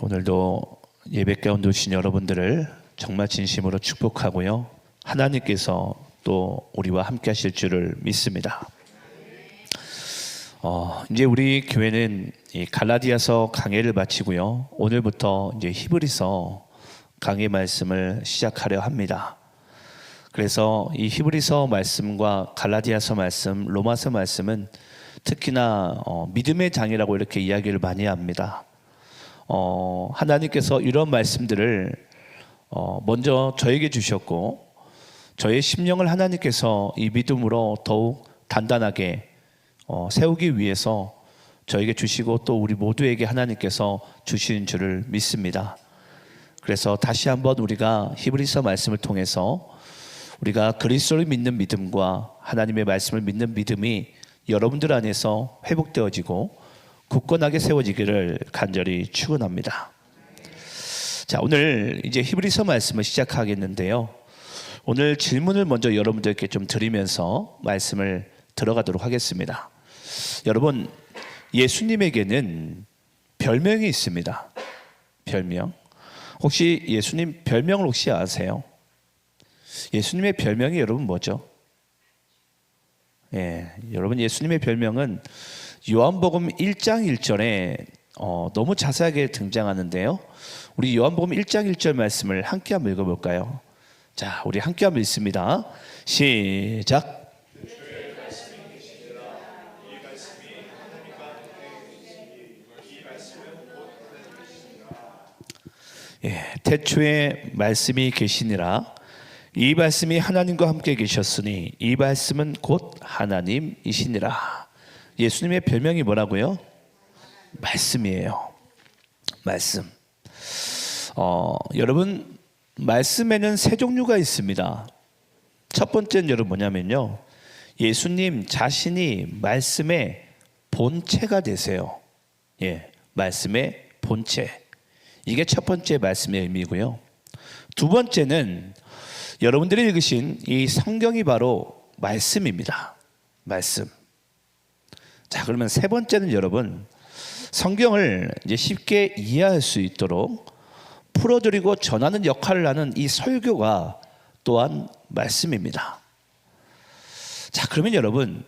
오늘도 예배 가운데 오신 여러분들을 정말 진심으로 축복하고요. 하나님께서 또 우리와 함께 하실 줄을 믿습니다. 이제 우리 교회는 이 갈라디아서 강해를 마치고요. 오늘부터 이제 히브리서 강해 말씀을 시작하려 합니다. 그래서 이 히브리서 말씀과 갈라디아서 말씀, 로마서 말씀은 특히나 믿음의 장이라고 이렇게 이야기를 많이 합니다. 하나님께서 이런 말씀들을 먼저 저에게 주셨고, 저의 심령을 하나님께서 이 믿음으로 더욱 단단하게 세우기 위해서 저에게 주시고 또 우리 모두에게 하나님께서 주신 줄을 믿습니다. 그래서 다시 한번 우리가 히브리서 말씀을 통해서 우리가 그리스도를 믿는 믿음과 하나님의 말씀을 믿는 믿음이 여러분들 안에서 회복되어지고 굳건하게 세워지기를 간절히 축원합니다. 자, 오늘 이제 히브리서 말씀을 시작하겠는데요. 오늘 질문을 먼저 여러분들께 좀 드리면서 말씀을 들어가도록 하겠습니다. 여러분, 예수님에게는 별명이 있습니다. 별명. 혹시 예수님 별명을 혹시 아세요? 예수님의 별명이 여러분 뭐죠? 여러분, 예수님의 별명은 요한복음 1장 1절에 너무 자세하게 등장하는데요. 우리 요한복음 1장 1절 말씀을 함께 한번 읽어볼까요? 자, 우리 함께 한번 읽습니다. 시작. 태초에 말씀이 계시니라. 이 말씀이 하나님과 함께 계셨으니 이 말씀은 곧 하나님이시니라. 예수님의 별명이 뭐라고요? 말씀이에요. 말씀. 여러분, 말씀에는 세 종류가 있습니다. 첫 번째는 여러분 뭐냐면요, 예수님 자신이 말씀의 본체가 되세요. 말씀의 본체. 이게 첫 번째 말씀의 의미고요. 두 번째는 여러분들이 읽으신 이 성경이 바로 말씀입니다. 말씀. 자, 그러면 세 번째는 여러분, 성경을 이제 쉽게 이해할 수 있도록 풀어드리고 전하는 역할을 하는 이 설교가 또한 말씀입니다. 자, 그러면 여러분,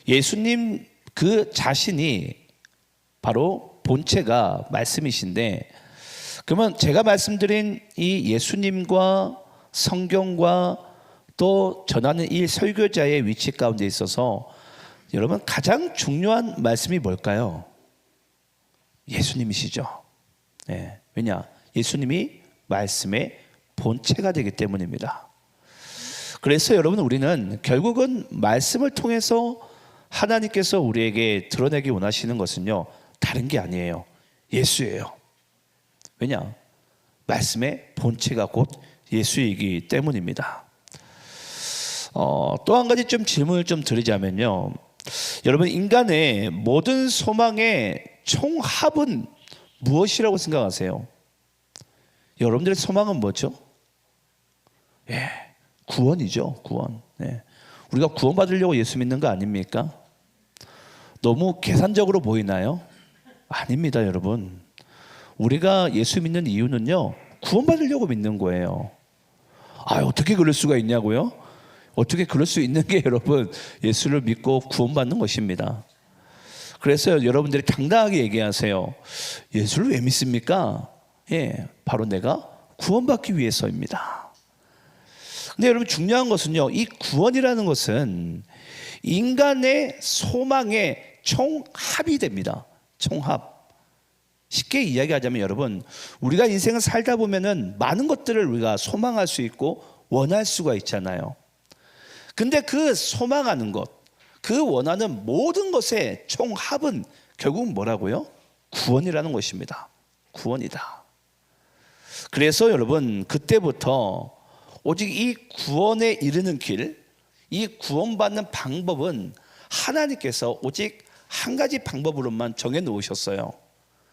예수님 그 자신이 바로 본체가 말씀이신데, 그러면 제가 말씀드린 이 예수님과 성경과 또 전하는 이 설교자의 위치 가운데 있어서 여러분 가장 중요한 말씀이 뭘까요? 예수님이시죠. 왜냐? 예수님이 말씀의 본체가 되기 때문입니다. 그래서 여러분, 우리는 결국은 말씀을 통해서 하나님께서 우리에게 드러내기 원하시는 것은요, 다른 게 아니에요. 예수예요. 왜냐? 말씀의 본체가 곧 예수이기 때문입니다. 또 한 가지 좀 질문을 좀 드리자면요, 여러분, 인간의 모든 소망의 총합은 무엇이라고 생각하세요? 여러분들의 소망은 뭐죠? 구원이죠. 구원. 우리가 구원받으려고 예수 믿는 거 아닙니까? 너무 계산적으로 보이나요? 아닙니다, 여러분. 우리가 예수 믿는 이유는요, 구원받으려고 믿는 거예요. 어떻게 그럴 수가 있냐고요? 어떻게 그럴 수 있는 게 여러분, 예수를 믿고 구원받는 것입니다. 그래서 여러분들이 당당하게 얘기하세요. 예수를 왜 믿습니까? 바로 내가 구원받기 위해서입니다. 근데 여러분, 중요한 것은요, 이 구원이라는 것은 인간의 소망의 총합이 됩니다. 총합. 쉽게 이야기하자면 여러분, 우리가 인생을 살다 보면은 많은 것들을 우리가 소망할 수 있고 원할 수가 있잖아요. 근데 그 소망하는 것, 그 원하는 모든 것의 총합은 결국은 뭐라고요? 구원이라는 것입니다. 구원이다. 그래서 여러분, 그때부터 오직 이 구원에 이르는 길, 이 구원받는 방법은 하나님께서 오직 한 가지 방법으로만 정해 놓으셨어요.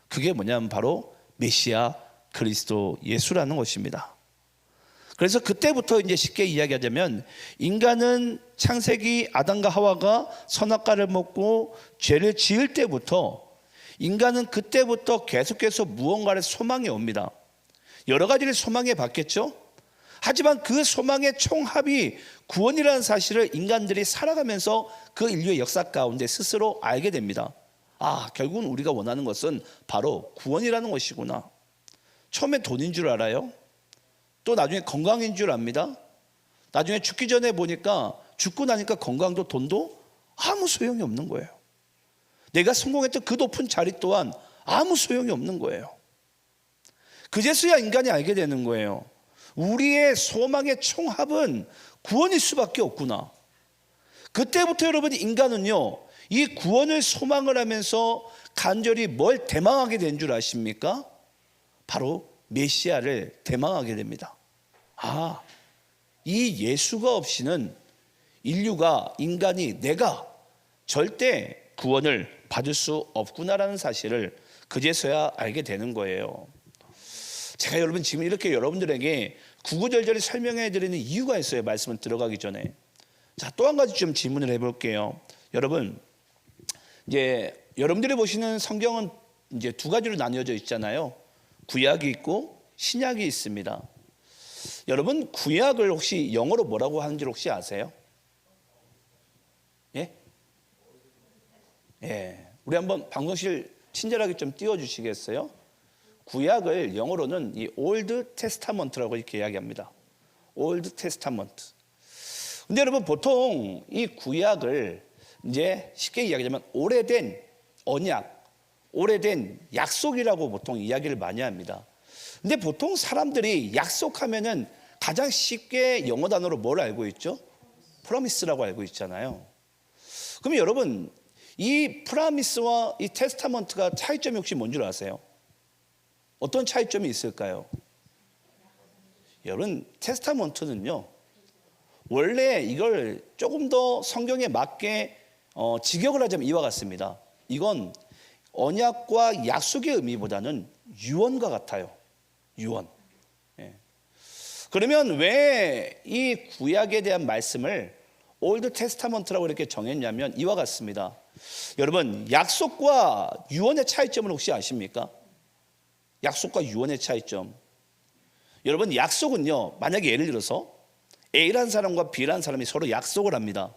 그게 뭐냐면 바로 메시아 그리스도 예수라는 것입니다. 그래서 그때부터 이제 쉽게 이야기하자면, 인간은 창세기 아담과 하와가 선악과를 먹고 죄를 지을 때부터 인간은 그때부터 계속해서 무언가를 소망해 옵니다. 여러 가지를 소망해 봤겠죠? 하지만 그 소망의 총합이 구원이라는 사실을 인간들이 살아가면서 그 인류의 역사 가운데 스스로 알게 됩니다. 아, 결국은 우리가 원하는 것은 바로 구원이라는 것이구나. 처음에 돈인 줄 알아요. 또 나중에 건강인 줄 압니다. 나중에 죽기 전에 보니까 죽고 나니까 건강도 돈도 아무 소용이 없는 거예요. 내가 성공했던 그 높은 자리 또한 아무 소용이 없는 거예요. 그제서야 인간이 알게 되는 거예요. 우리의 소망의 총합은 구원일 수밖에 없구나. 그때부터 여러분 인간은요, 이 구원을 소망을 하면서 간절히 뭘 대망하게 된 줄 아십니까? 바로 메시아를 대망하게 됩니다. 아, 이 예수가 없이는 인류가, 인간이, 내가 절대 구원을 받을 수 없구나라는 사실을 그제서야 알게 되는 거예요. 제가 여러분 지금 이렇게 여러분들에게 구구절절히 설명해 드리는 이유가 있어요. 말씀을 들어가기 전에. 자, 또 한 가지 좀 질문을 해볼게요. 여러분, 이제 여러분들이 보시는 성경은 이제 두 가지로 나뉘어져 있잖아요. 구약이 있고 신약이 있습니다. 여러분, 구약을 혹시 영어로 뭐라고 하는지 혹시 아세요? 예? 예. 우리 한번 방송실 친절하게 좀 띄워주시겠어요? 구약을 영어로는 이 올드 테스타먼트라고 이렇게 이야기합니다. 올드 테스타먼트. 근데 여러분 보통 이 구약을 이제 쉽게 이야기하자면 오래된 언약, 오래된 약속이라고 보통 이야기를 많이 합니다. 근데 보통 사람들이 약속하면은 가장 쉽게 영어 단어로 뭘 알고 있죠? 프로미스라고 알고 있잖아요. 그럼 여러분 이 프로미스와 이 테스타먼트가 차이점이 혹시 뭔 줄 아세요? 어떤 차이점이 있을까요? 여러분 테스타먼트는요, 원래 이걸 조금 더 성경에 맞게 직역을 하자면 이와 같습니다. 이건 언약과 약속의 의미보다는 유언과 같아요. 유언. 예. 그러면 왜 이 구약에 대한 말씀을 올드 테스타먼트라고 이렇게 정했냐면 이와 같습니다. 여러분 약속과 유언의 차이점을 혹시 아십니까? 약속과 유언의 차이점. 여러분 약속은요, 만약에 예를 들어서 A라는 사람과 B라는 사람이 서로 약속을 합니다.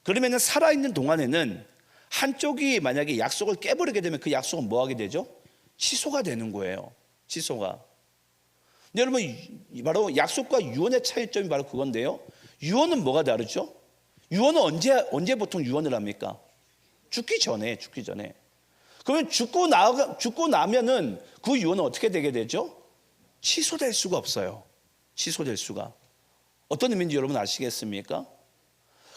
그러면 살아있는 동안에는 한쪽이 만약에 약속을 깨버리게 되면 그 약속은 뭐 하게 되죠? 취소가 되는 거예요. 취소가. 근데 여러분 바로 약속과 유언의 차이점이 바로 그건데요. 유언은 뭐가 다르죠? 유언은 언제 보통 유언을 합니까? 죽기 전에. 그러면 죽고 나면은 그 유언은 어떻게 되게 되죠? 취소될 수가 없어요. 취소될 수가. 어떤 의미인지 여러분 아시겠습니까?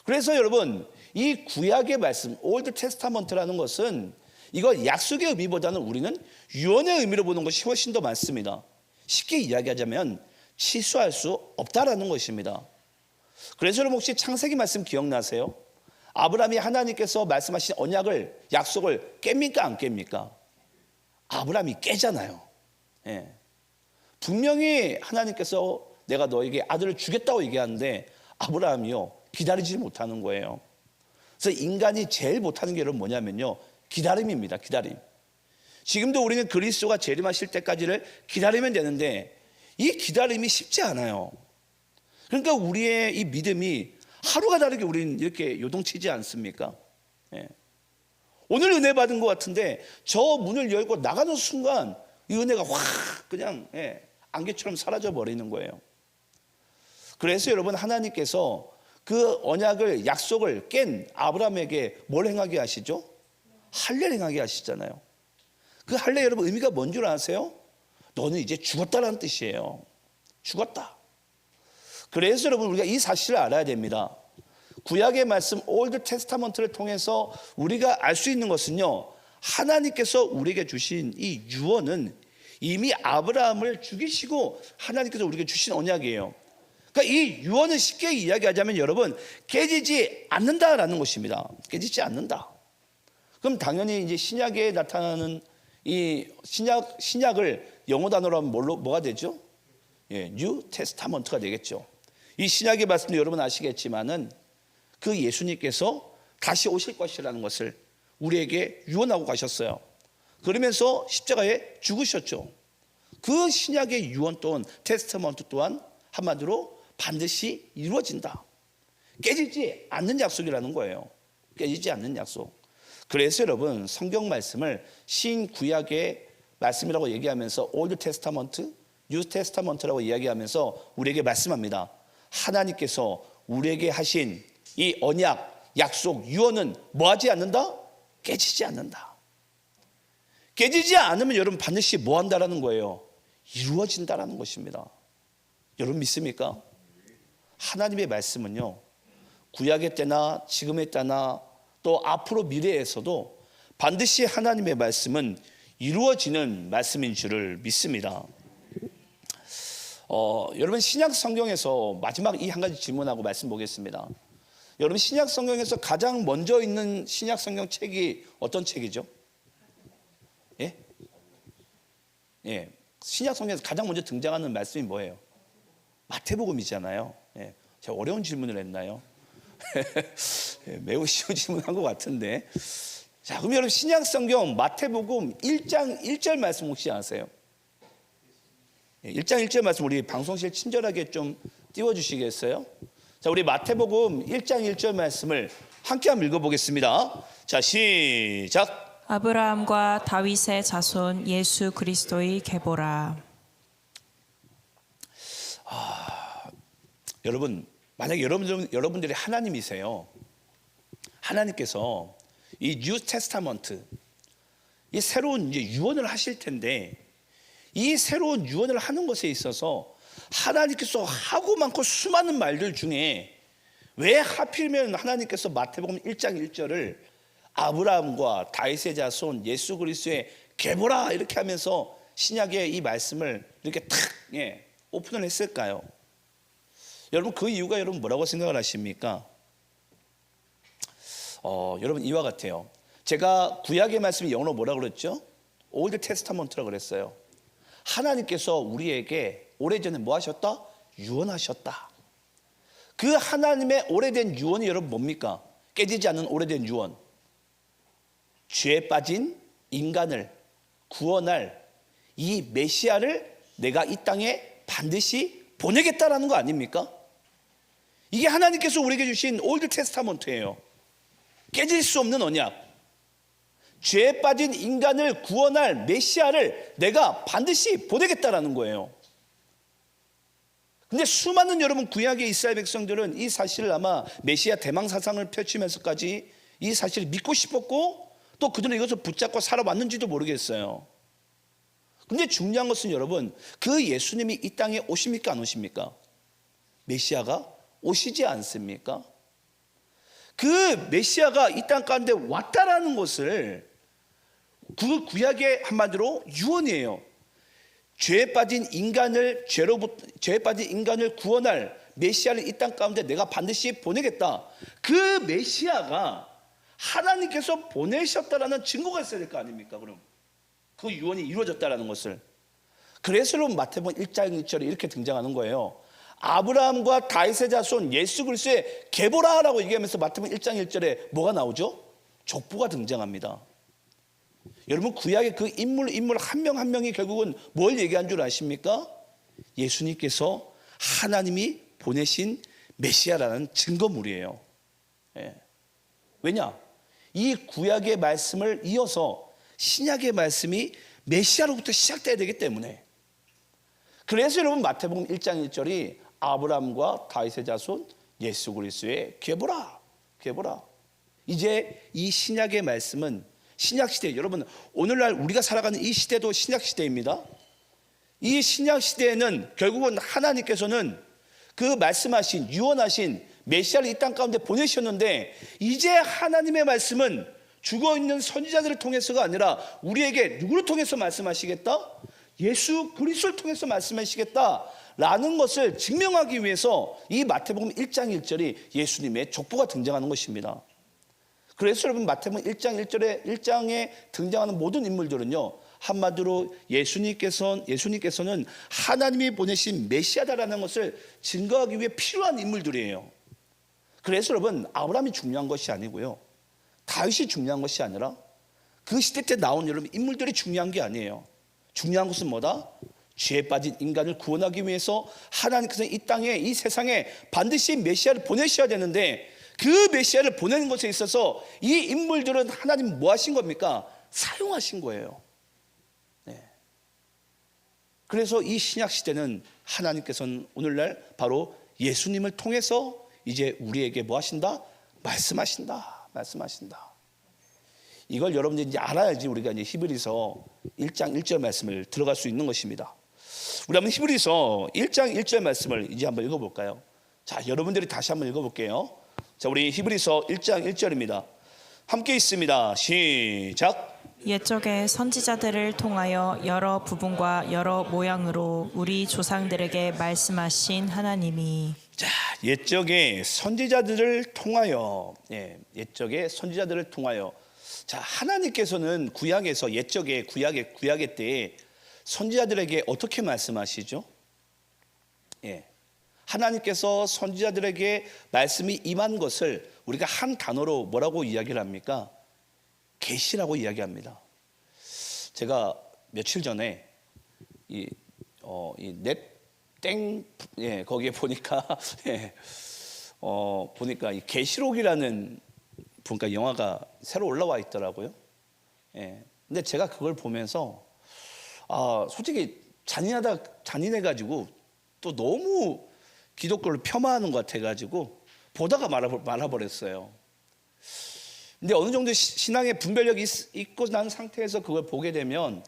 그래서 여러분 이 구약의 말씀 올드 테스타먼트라는 것은 이거 약속의 의미보다는 우리는 유언의 의미로 보는 것이 훨씬 더 많습니다. 쉽게 이야기하자면 취소할 수 없다라는 것입니다. 그래서 여러분 혹시 창세기 말씀 기억나세요? 아브라함이 하나님께서 말씀하신 언약을, 약속을 깹니까 안 깹니까? 아브라함이 깨잖아요. 예. 분명히 하나님께서 내가 너에게 아들을 주겠다고 얘기하는데 아브라함이요 기다리지 못하는 거예요. 그래서 인간이 제일 못하는 게 여러분 뭐냐면요, 기다림입니다. 기다림. 지금도 우리는 그리스도가 재림하실 때까지를 기다리면 되는데 이 기다림이 쉽지 않아요. 그러니까 우리의 이 믿음이 하루가 다르게 우리는 이렇게 요동치지 않습니까? 예. 오늘 은혜 받은 것 같은데 저 문을 열고 나가는 순간 이 은혜가 확 그냥 안개처럼 사라져 버리는 거예요. 그래서 여러분 하나님께서 그 언약을, 약속을 깬 아브라함에게 뭘 행하게 하시죠? 할례를 행하게 하시잖아요. 그 할례 여러분 의미가 뭔 줄 아세요? 너는 이제 죽었다라는 뜻이에요. 죽었다. 그래서 여러분 우리가 이 사실을 알아야 됩니다. 구약의 말씀 올드 테스타먼트를 통해서 우리가 알 수 있는 것은요, 하나님께서 우리에게 주신 이 유언은 이미 아브라함을 죽이시고 하나님께서 우리에게 주신 언약이에요. 그러니까 이 유언을 쉽게 이야기하자면 여러분 깨지지 않는다라는 것입니다. 깨지지 않는다. 그럼 당연히 이제 신약에 나타나는 이 신약을 영어 단어로 하면 뭐가 되죠? 뉴 테스타먼트가 되겠죠. 이 신약의 말씀도 여러분 아시겠지만은 그 예수님께서 다시 오실 것이라는 것을 우리에게 유언하고 가셨어요. 그러면서 십자가에 죽으셨죠. 그 신약의 유언 또한 테스트먼트 또한 한마디로 반드시 이루어진다. 깨지지 않는 약속이라는 거예요. 깨지지 않는 약속. 그래서 여러분 성경 말씀을 신구약의 말씀이라고 얘기하면서 올드 테스타먼트, 뉴 테스타먼트라고 이야기하면서 우리에게 말씀합니다. 하나님께서 우리에게 하신 이 언약, 약속, 유언은 뭐하지 않는다? 깨지지 않는다. 깨지지 않으면 여러분 반드시 뭐한다라는 거예요? 이루어진다라는 것입니다. 여러분 믿습니까? 하나님의 말씀은요, 구약의 때나 지금의 때나 또 앞으로 미래에서도 반드시 하나님의 말씀은 이루어지는 말씀인 줄을 믿습니다. 여러분 신약 성경에서 마지막 이 한 가지 질문하고 말씀 보겠습니다. 여러분 신약 성경에서 가장 먼저 있는 신약 성경 책이 어떤 책이죠? 예? 예. 신약 성경에서 가장 먼저 등장하는 말씀이 뭐예요? 마태복음이잖아요. 예. 제가 어려운 질문을 했나요? 매우 쉬운 질문한 것 같은데. 자, 그럼 여러분 신약 성경 마태복음 1장 1절 말씀 혹시 아세요? 1장 1절 말씀 우리 방송실 친절하게 좀 띄워주시겠어요? 자, 우리 마태복음 1장 1절 말씀을 함께 한번 읽어보겠습니다. 자, 시작. 아브라함과 다윗의 자손 예수 그리스도의 계보라. 여러분, 만약에 여러분들이 하나님이세요. 하나님께서 이 뉴 테스타먼트, 이 새로운 이제 유언을 하실 텐데, 이 새로운 유언을 하는 것에 있어서 하나님께서 하고 많고 수많은 말들 중에 왜 하필이면 하나님께서 마태복음 1장 1절을 아브라함과 다윗의 자손 예수 그리스도의 계보라 이렇게 하면서 신약의 이 말씀을 이렇게 탁 오픈을 했을까요? 여러분 그 이유가 여러분 뭐라고 생각을 하십니까? 여러분 이와 같아요. 제가 구약의 말씀이 영어로 뭐라고 그랬죠? 올드 테스타먼트라고 그랬어요. 하나님께서 우리에게 오래전에 뭐 하셨다? 유언하셨다. 그 하나님의 오래된 유언이 여러분 뭡니까? 깨지지 않는 오래된 유언. 죄에 빠진 인간을 구원할 이 메시아를 내가 이 땅에 반드시 보내겠다라는 거 아닙니까? 이게 하나님께서 우리에게 주신 올드 테스타먼트예요. 깨질 수 없는 언약. 죄에 빠진 인간을 구원할 메시아를 내가 반드시 보내겠다라는 거예요. 근데 수많은 여러분 구약의 이스라엘 백성들은 이 사실을 아마 메시아 대망 사상을 펼치면서까지 이 사실을 믿고 싶었고 또 그들은 이것을 붙잡고 살아왔는지도 모르겠어요. 근데 중요한 것은 여러분 그 예수님이 이 땅에 오십니까 안 오십니까? 메시아가 오시지 않습니까? 그 메시아가 이 땅 가운데 왔다라는 것을 그 구약의 한마디로 유언이에요. 죄에 빠진 인간을 구원할 메시아를 이 땅 가운데 내가 반드시 보내겠다. 그 메시아가 하나님께서 보내셨다라는 증거가 있어야 될 거 아닙니까? 그럼 그 유언이 이루어졌다라는 것을. 그래서 마태복음 1장 1절에 이렇게 등장하는 거예요. 아브라함과 다윗의 자손 예수 그리스도의 계보라라고 얘기하면서 마태복음 1장 1절에 뭐가 나오죠? 족보가 등장합니다. 여러분 구약의 그 인물 한 명 한 명이 결국은 뭘 얘기한 줄 아십니까? 예수님께서 하나님이 보내신 메시아라는 증거물이에요. 예. 왜냐? 이 구약의 말씀을 이어서 신약의 말씀이 메시아로부터 시작돼야 되기 때문에. 그래서 여러분 마태복음 1장 1절이 아브라함과 다윗의 자손 예수 그리스도의 계보라. 이제 이 신약의 말씀은 신약 시대, 여러분 오늘날 우리가 살아가는 이 시대도 신약 시대입니다. 이 신약 시대에는 결국은 하나님께서는 그 말씀하신 유언하신 메시아를 이 땅 가운데 보내셨는데 이제 하나님의 말씀은 죽어있는 선지자들을 통해서가 아니라 우리에게 누구를 통해서 말씀하시겠다? 예수 그리스도를 통해서 말씀하시겠다라는 것을 증명하기 위해서 이 마태복음 1장 1절이 예수님의 족보가 등장하는 것입니다. 그래서 여러분 마태복음 1장 1장에 등장하는 모든 인물들은요 한마디로 예수님께서는 하나님이 보내신 메시아다라는 것을 증거하기 위해 필요한 인물들이에요. 그래서 여러분 아브라함이 중요한 것이 아니고요 다윗이 중요한 것이 아니라 그 시대 때 나온 여러분 인물들이 중요한 게 아니에요. 중요한 것은 뭐다? 죄에 빠진 인간을 구원하기 위해서 하나님께서 이 땅에, 이 세상에 반드시 메시아를 보내셔야 되는데, 그 메시아를 보내는 것에 있어서 이 인물들은 하나님 뭐 하신 겁니까? 사용하신 거예요. 네. 그래서 이 신약 시대는 하나님께서는 오늘날 바로 예수님을 통해서 이제 우리에게 뭐 하신다? 말씀하신다. 이걸 여러분들이 이제 알아야지 우리가 이제 히브리서 1장 1절 말씀을 들어갈 수 있는 것입니다. 우리 한번 히브리서 1장 1절 말씀을 이제 한번 읽어볼까요? 자, 여러분들이 다시 한번 읽어볼게요. 자, 우리 히브리서 1장 1절입니다. 함께 있습니다. 시작. 옛적의 선지자들을 통하여 여러 부분과 여러 모양으로 우리 조상들에게 말씀하신 하나님이, 자, 옛적의 선지자들을 통하여, 옛적의 선지자들을 통하여. 자, 하나님께서는 구약에서 옛적의 구약의 때에 선지자들에게 어떻게 말씀하시죠? 하나님께서 선지자들에게 말씀이 임한 것을 우리가 한 단어로 뭐라고 이야기를 합니까? 계시라고 이야기합니다. 제가 며칠 전에 거기에 보니까 보니까 이 계시록이라는 보니까 영화가 새로 올라와 있더라고요. 근데 제가 그걸 보면서 솔직히 잔인해가지고 또 너무 기독교를 폄하하는 것 같아가지고 보다가 말아버렸어요. 근데 어느 정도 신앙의 분별력이 있고 난 상태에서 그걸 보게 되면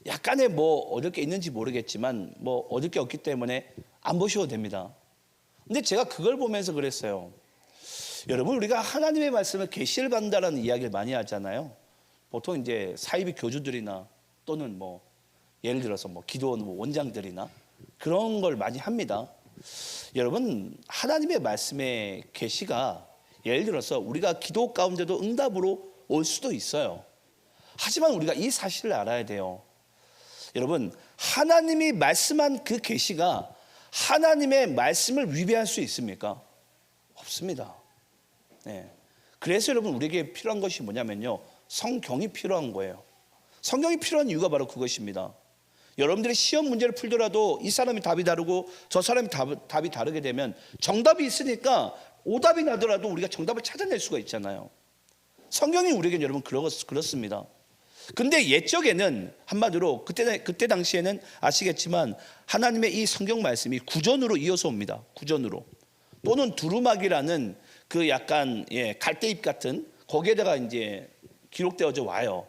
약간의 뭐 얻을 게 있는지 모르겠지만 뭐 얻을 게 없기 때문에 안 보셔도 됩니다. 근데 제가 그걸 보면서 그랬어요. 여러분, 우리가 하나님의 말씀을 계시를 받는다라는 이야기를 많이 하잖아요. 보통 이제 사이비 교주들이나 또는 뭐 예를 들어서 뭐 기도원 원장들이나 그런 걸 많이 합니다. 여러분, 하나님의 말씀의 계시가 예를 들어서 우리가 기도 가운데도 응답으로 올 수도 있어요. 하지만 우리가 이 사실을 알아야 돼요. 여러분, 하나님이 말씀한 그 계시가 하나님의 말씀을 위배할 수 있습니까? 없습니다. 그래서 여러분, 우리에게 필요한 것이 뭐냐면요, 성경이 필요한 거예요. 성경이 필요한 이유가 바로 그것입니다. 여러분들이 시험 문제를 풀더라도 이 사람이 답이 다르고 저 사람이 답이 다르게 되면 정답이 있으니까 오답이 나더라도 우리가 정답을 찾아낼 수가 있잖아요. 성경이 우리에게 여러분 그렇습니다. 근데 옛적에는 한마디로 그때 당시에는 아시겠지만 하나님의 이 성경 말씀이 구전으로 이어서 옵니다. 구전으로. 또는 두루마기라는 그 약간 갈대잎 같은 거기에다가 이제 기록되어져 와요.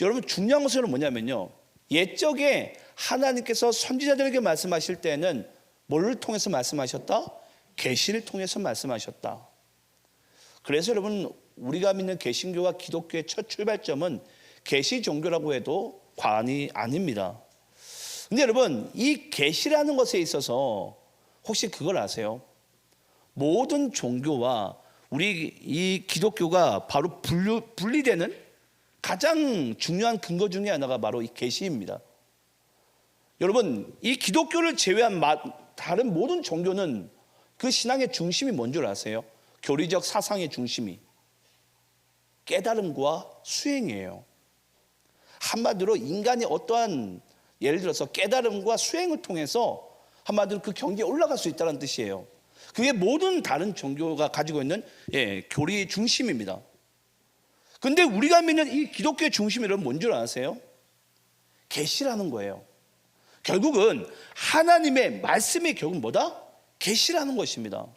여러분, 중요한 것은 뭐냐면요, 옛적에 하나님께서 선지자들에게 말씀하실 때는 뭐를 통해서 말씀하셨다? 계시를 통해서 말씀하셨다. 그래서 여러분, 우리가 믿는 개신교와 기독교의 첫 출발점은 계시 종교라고 해도 과언이 아닙니다. 근데 여러분, 이 계시라는 것에 있어서 혹시 그걸 아세요? 모든 종교와 우리 이 기독교가 바로 분리되는 가장 중요한 근거 중에 하나가 바로 이 계시입니다. 여러분, 이 기독교를 제외한 다른 모든 종교는 그 신앙의 중심이 뭔 줄 아세요? 교리적 사상의 중심이 깨달음과 수행이에요. 한마디로 인간이 어떠한 예를 들어서 깨달음과 수행을 통해서 한마디로 그 경지에 올라갈 수 있다는 뜻이에요. 그게 모든 다른 종교가 가지고 있는 교리의 중심입니다. 근데 우리가 믿는 이 기독교의 중심이 여러분 뭔 줄 아세요? 계시라는 거예요. 결국은 하나님의 말씀이 결국 뭐다? 계시라는 것입니다.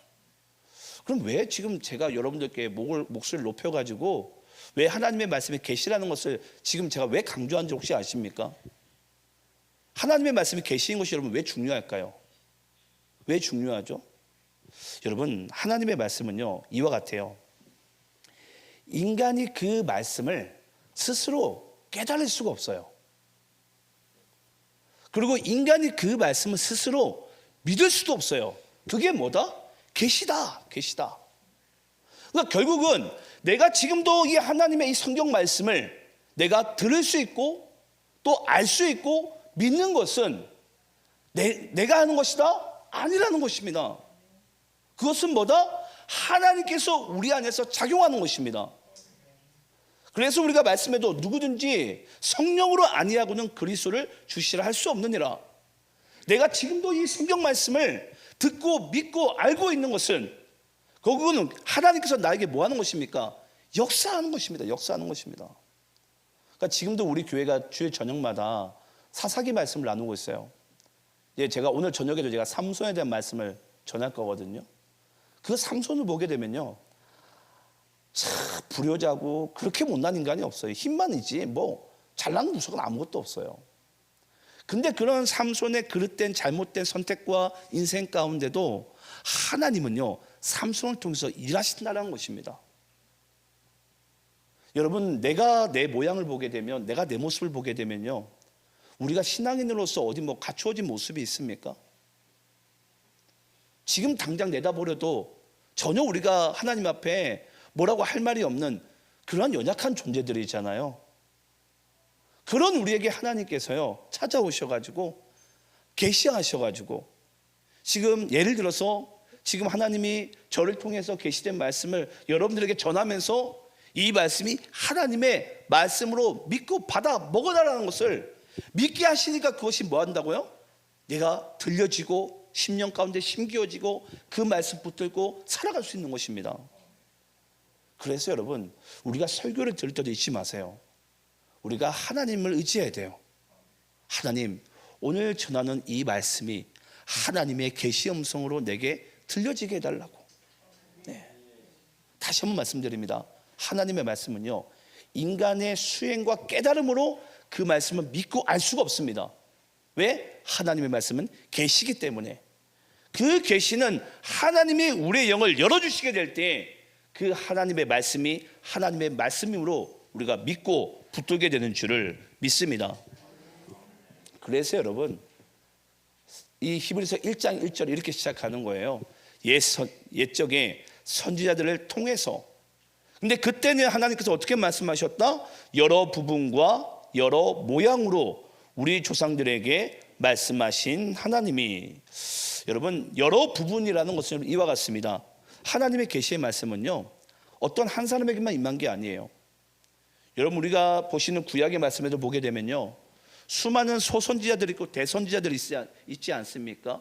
그럼 왜 지금 제가 여러분들께 목소리를 높여가지고 왜 하나님의 말씀이 계시라는 것을 지금 제가 왜 강조하는지 혹시 아십니까? 하나님의 말씀이 계시인 것이 여러분 왜 중요할까요? 왜 중요하죠? 여러분, 하나님의 말씀은요 이와 같아요. 인간이 그 말씀을 스스로 깨달을 수가 없어요. 그리고 인간이 그 말씀을 스스로 믿을 수도 없어요. 그게 뭐다? 계시다. 계시다. 그러니까 결국은 내가 지금도 이 하나님의 이 성경 말씀을 내가 들을 수 있고 또 알 수 있고 믿는 것은 내가 하는 것이다? 아니라는 것입니다. 그것은 뭐다? 하나님께서 우리 안에서 작용하는 것입니다. 그래서 우리가 말씀해도 누구든지 성령으로 아니하고는 그리스도를 주시라 할 수 없느니라. 내가 지금도 이 성경 말씀을 듣고 믿고 알고 있는 것은 그거는 하나님께서 나에게 뭐 하는 것입니까? 역사하는 것입니다. 역사하는 것입니다. 그러니까 지금도 우리 교회가 주일 저녁마다 사사기 말씀을 나누고 있어요. 예, 제가 오늘 저녁에도 제가 삼손에 대한 말씀을 전할 거거든요. 그 삼손을 보게 되면요, 참 불효자고 그렇게 못난 인간이 없어요. 힘만이지 뭐 잘난 구석은 아무것도 없어요. 근데 그런 삼손의 그릇된 잘못된 선택과 인생 가운데도 하나님은요, 삼손을 통해서 일하신다는 것입니다. 여러분, 내가 내 모양을 보게 되면, 내가 내 모습을 보게 되면요, 우리가 신앙인으로서 어디 뭐 갖추어진 모습이 있습니까? 지금 당장 내다보려도 전혀 우리가 하나님 앞에 뭐라고 할 말이 없는 그런 연약한 존재들이잖아요. 그런 우리에게 하나님께서요, 찾아오셔가지고 계시하셔가지고 지금 예를 들어서 지금 하나님이 저를 통해서 계시된 말씀을 여러분들에게 전하면서 이 말씀이 하나님의 말씀으로 믿고 받아 먹어달라는 것을 믿게 하시니까 그것이 뭐 한다고요? 내가 들려지고 10년 가운데 심기어지고 그 말씀 붙들고 살아갈 수 있는 것입니다. 그래서 여러분, 우리가 설교를 들을 때도 잊지 마세요. 우리가 하나님을 의지해야 돼요. 하나님, 오늘 전하는 이 말씀이 하나님의 계시 음성으로 내게 들려지게 해달라고. 네. 다시 한번 말씀드립니다. 하나님의 말씀은요, 인간의 수행과 깨달음으로 그 말씀을 믿고 알 수가 없습니다. 왜? 하나님의 말씀은 계시기 때문에. 그 계시는 하나님이 우리의 영을 열어주시게 될 때 그 하나님의 말씀이 하나님의 말씀으로 우리가 믿고 붙들게 되는 줄을 믿습니다. 그래서 여러분, 이 히브리서 1장 1절 이렇게 시작하는 거예요. 옛적에 선지자들을 통해서. 근데 그때는 하나님께서 어떻게 말씀하셨다? 여러 부분과 여러 모양으로 우리 조상들에게 말씀하신 하나님이. 여러분, 여러 부분이라는 것은 이와 같습니다. 하나님의 계시의 말씀은요, 어떤 한 사람에게만 임한 게 아니에요. 여러분, 우리가 보시는 구약의 말씀에도 보게 되면요, 수많은 소선지자들이 있고 대선지자들이 있지 않습니까?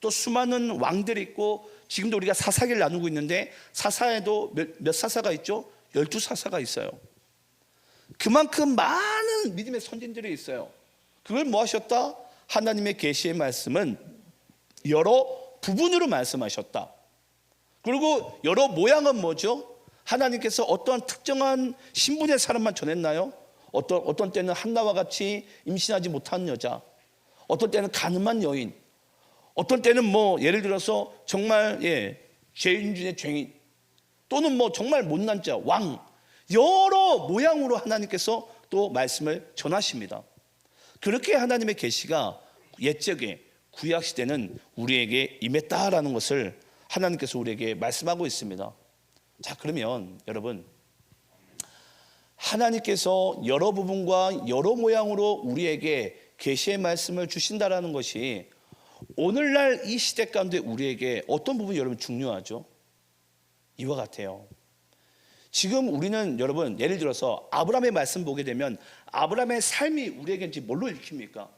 또 수많은 왕들이 있고, 지금도 우리가 사사기를 나누고 있는데 사사에도 몇 사사가 있죠? 12사사가 있어요. 그만큼 많은 믿음의 선진들이 있어요. 그걸 뭐 하셨다? 하나님의 계시의 말씀은 여러 부분으로 말씀하셨다. 그리고 여러 모양은 뭐죠? 하나님께서 어떠한 특정한 신분의 사람만 전했나요? 어떤 때는 한나와 같이 임신하지 못한 여자, 어떤 때는 가늠한 여인, 어떤 때는 뭐 예를 들어서 정말 죄인 중에 죄인, 또는 뭐 정말 못난 자, 왕, 여러 모양으로 하나님께서 또 말씀을 전하십니다. 그렇게 하나님의 계시가 옛적에 구약 시대는 우리에게 임했다라는 것을 하나님께서 우리에게 말씀하고 있습니다. 자, 그러면 여러분, 하나님께서 여러 부분과 여러 모양으로 우리에게 계시의 말씀을 주신다라는 것이 오늘날 이 시대 가운데 우리에게 어떤 부분이 여러분 중요하죠? 이와 같아요. 지금 우리는 여러분, 예를 들어서 아브라함의 말씀 보게 되면 아브라함의 삶이 우리에게 이제 뭘로 읽힙니까?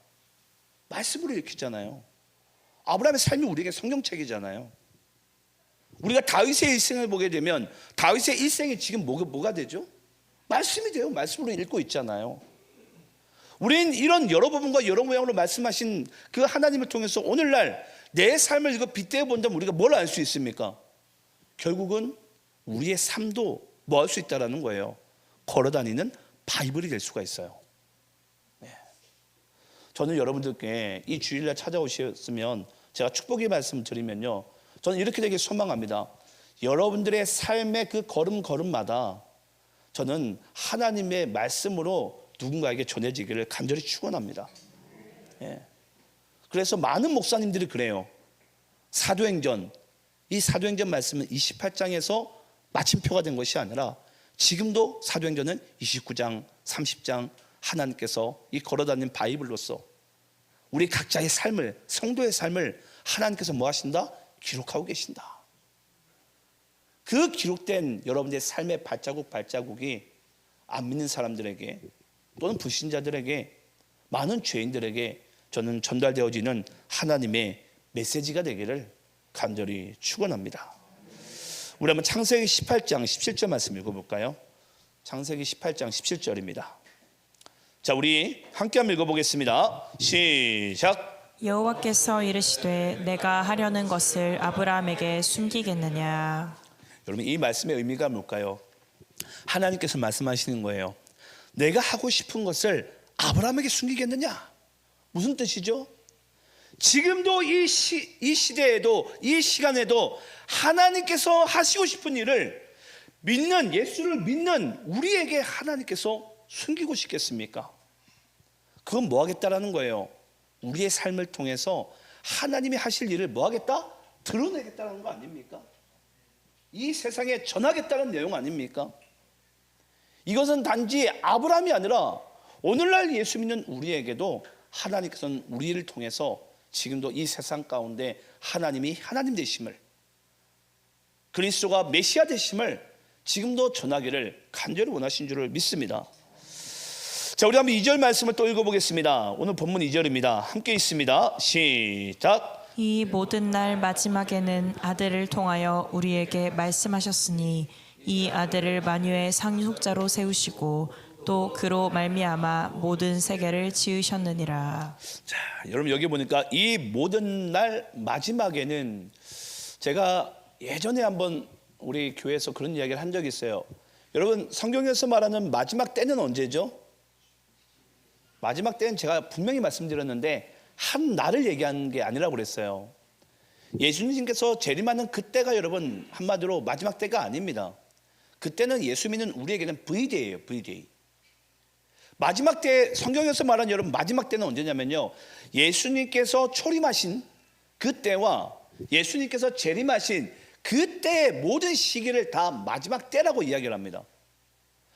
말씀으로 읽히잖아요. 아브라함의 삶이 우리에게 성경책이잖아요. 우리가 다윗의 일생을 보게 되면 다윗의 일생이 지금 뭐가 되죠? 말씀이 돼요. 말씀으로 읽고 있잖아요. 우린 이런 여러 부분과 여러 모양으로 말씀하신 그 하나님을 통해서 오늘날 내 삶을 이거 빗대어 본다면 우리가 뭘 알 수 있습니까? 결국은 우리의 삶도 뭐 할 수 있다라는 거예요. 걸어다니는 바이블이 될 수가 있어요. 네. 저는 여러분들께 이 주일날 찾아오셨으면 제가 축복의 말씀을 드리면요, 저는 이렇게 되게 소망합니다. 여러분들의 삶의 그 걸음걸음마다 저는 하나님의 말씀으로 누군가에게 전해지기를 간절히 축원합니다. 예. 그래서 많은 목사님들이 그래요. 사도행전, 이 사도행전 말씀은 28장에서 마침표가 된 것이 아니라 지금도 사도행전은 29장, 30장 하나님께서 이 걸어다니는 바이블로서 우리 각자의 삶을, 성도의 삶을 하나님께서 뭐 하신다? 기록하고 계신다. 그 기록된 여러분들의 삶의 발자국이 안 믿는 사람들에게 또는 불신자들에게 많은 죄인들에게 저는 전달되어지는 하나님의 메시지가 되기를 간절히 축원합니다. 우리 한번 창세기 18장 17절 말씀 읽어볼까요? 창세기 18장 17절입니다. 자, 우리 함께 한번 읽어보겠습니다. 시작. 여호와께서 이르시되 내가 하려는 것을 아브라함에게 숨기겠느냐. 여러분, 이 말씀의 의미가 뭘까요? 하나님께서 말씀하시는 거예요. 내가 하고 싶은 것을 아브라함에게 숨기겠느냐? 무슨 뜻이죠? 지금도 이 시대에도, 이 시간에도 하나님께서 하시고 싶은 일을 믿는, 예수를 믿는 우리에게 하나님께서 숨기고 싶겠습니까? 그건 뭐 하겠다라는 거예요? 우리의 삶을 통해서 하나님이 하실 일을 뭐 하겠다? 드러내겠다는 거 아닙니까? 이 세상에 전하겠다는 내용 아닙니까? 이것은 단지 아브라함이 아니라 오늘날 예수 믿는 우리에게도 하나님께서는 우리를 통해서 지금도 이 세상 가운데 하나님이 하나님 되심을, 그리스도가 메시아 되심을 지금도 전하기를 간절히 원하신 줄을 믿습니다. 자, 우리 한번 2절 말씀을 또 읽어보겠습니다. 오늘 본문 2절입니다. 함께 있습니다. 시작. 이 모든 날 마지막에는 아들을 통하여 우리에게 말씀하셨으니 이 아들을 만유의 상속자로 세우시고 또 그로 말미암아 모든 세계를 지으셨느니라. 자, 여러분 여기 보니까 이 모든 날 마지막에는, 제가 예전에 한번 우리 교회에서 그런 이야기를 한 적이 있어요. 여러분, 성경에서 말하는 마지막 때는 언제죠? 마지막 때는 제가 분명히 말씀드렸는데 한 날을 얘기하는 게 아니라고 그랬어요. 예수님께서 재림하는 그때가 여러분 한마디로 마지막 때가 아닙니다. 그때는 예수 믿는 우리에게는 V데이예요. V데이. 마지막 때, 성경에서 말하는 여러분 마지막 때는 언제냐면요, 예수님께서 초림하신 그때와 예수님께서 재림하신 그때의 모든 시기를 다 마지막 때라고 이야기를 합니다.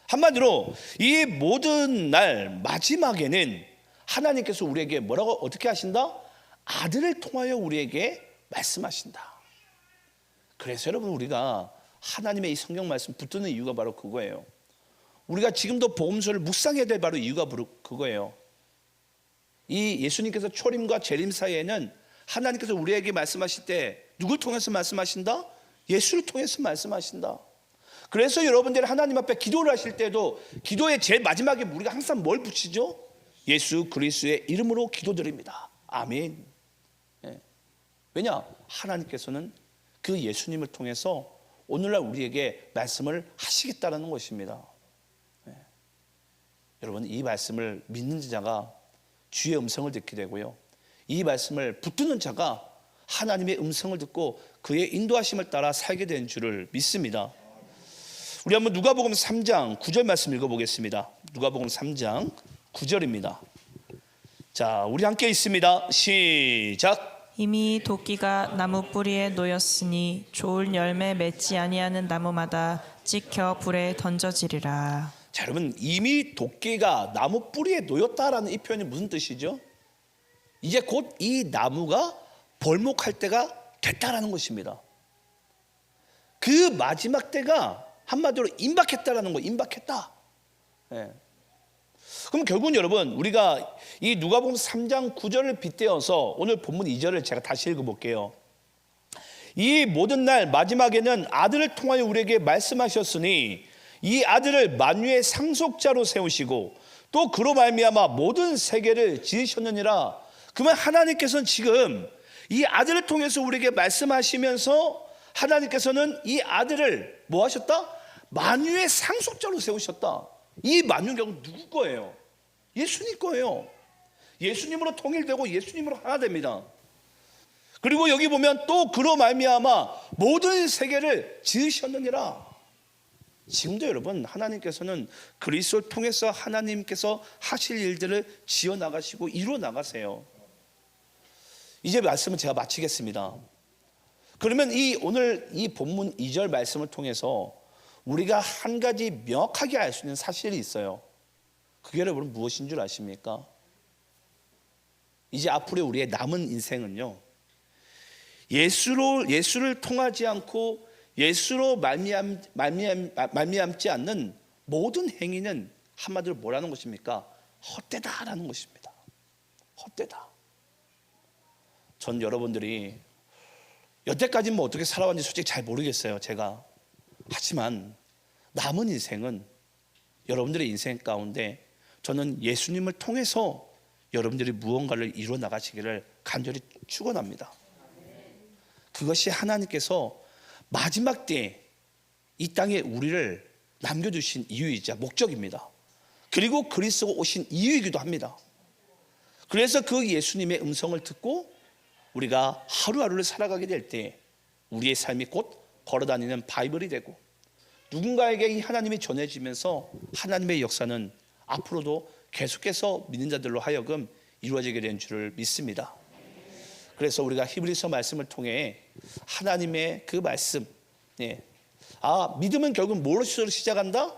한마디로 이 모든 날 마지막에는 하나님께서 우리에게 뭐라고 어떻게 하신다? 아들을 통하여 우리에게 말씀하신다. 그래서 여러분, 우리가 하나님의 이 성경 말씀 붙드는 이유가 바로 그거예요. 우리가 지금도 복음서를 묵상해야 될 바로 이유가 바로 그거예요. 이 예수님께서 초림과 재림 사이에는 하나님께서 우리에게 말씀하실 때 누굴 통해서 말씀하신다? 예수를 통해서 말씀하신다. 그래서 여러분들이 하나님 앞에 기도를 하실 때도 기도의 제일 마지막에 우리가 항상 뭘 붙이죠? 예수 그리스도의 이름으로 기도드립니다. 아멘. 네. 왜냐? 하나님께서는 그 예수님을 통해서 오늘날 우리에게 말씀을 하시겠다는 것입니다. 네. 여러분, 이 말씀을 믿는 자가 주의 음성을 듣게 되고요, 이 말씀을 붙드는 자가 하나님의 음성을 듣고 그의 인도하심을 따라 살게 된 줄을 믿습니다. 우리 한번 누가복음 3장 9절 말씀 읽어보겠습니다. 누가복음 3장 9절입니다. 자, 우리 함께 있습니다. 시작. 이미 도끼가 나무 뿌리에 놓였으니 좋은 열매 맺지 아니하는 나무마다 찍혀 불에 던져지리라. 자, 여러분, 이미 도끼가 나무 뿌리에 놓였다라는 이 표현이 무슨 뜻이죠? 이제 곧 이 나무가 벌목할 때가 됐다라는 것입니다. 그 마지막 때가 한마디로 임박했다라는 거, 임박했다. 네. 그럼 결국은 여러분, 우리가 이 누가복음 3장 9절을 빗대어서 오늘 본문 2절을 제가 다시 읽어볼게요. 이 모든 날 마지막에는 아들을 통하여 우리에게 말씀하셨으니 이 아들을 만유의 상속자로 세우시고 또 그로 말미암아 모든 세계를 지으셨느니라. 그러면 하나님께서는 지금 이 아들을 통해서 우리에게 말씀하시면서 하나님께서는 이 아들을 뭐 하셨다? 만유의 상속자로 세우셨다. 이 만유는 결국 누구 거예요? 예수님 거예요. 예수님으로 통일되고 예수님으로 하나 됩니다. 그리고 여기 보면 또 그로 말미암아 모든 세계를 지으셨느니라. 지금도 여러분, 하나님께서는 그리스도를 통해서 하나님께서 하실 일들을 지어 나가시고 이루어 나가세요. 이제 말씀은 제가 마치겠습니다. 그러면 오늘 이 본문 2절 말씀을 통해서 우리가 한 가지 명확하게 알 수 있는 사실이 있어요. 그게 여러분 무엇인 줄 아십니까? 이제 앞으로 우리의 남은 인생은요, 예수를 통하지 않고 예수로 말미암지 않는 모든 행위는 한마디로 뭐라는 것입니까? 헛되다라는 것입니다. 헛되다. 전 여러분들이 여태까지 뭐 어떻게 살아왔는지 솔직히 잘 모르겠어요, 제가. 하지만 남은 인생은 여러분들의 인생 가운데 저는 예수님을 통해서 여러분들이 무언가를 이루어 나가시기를 간절히 축원합니다. 그것이 하나님께서 마지막 때에 이 땅에 우리를 남겨주신 이유이자 목적입니다. 그리고 그리스도가 오신 이유이기도 합니다. 그래서 그 예수님의 음성을 듣고 우리가 하루하루를 살아가게 될 때 우리의 삶이 곧 걸어다니는 바이블이 되고 누군가에게 이 하나님이 전해지면서 하나님의 역사는 앞으로도 계속해서 믿는 자들로 하여금 이루어지게 된 줄을 믿습니다. 그래서 우리가 히브리서 말씀을 통해 하나님의 그 말씀, 믿음은 결국 무엇으로 시작한다?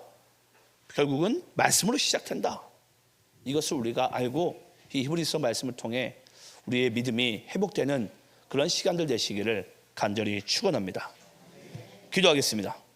결국은 말씀으로 시작된다. 이것을 우리가 알고 이 히브리서 말씀을 통해 우리의 믿음이 회복되는 그런 시간들 되시기를 간절히 축원합니다. 기도하겠습니다.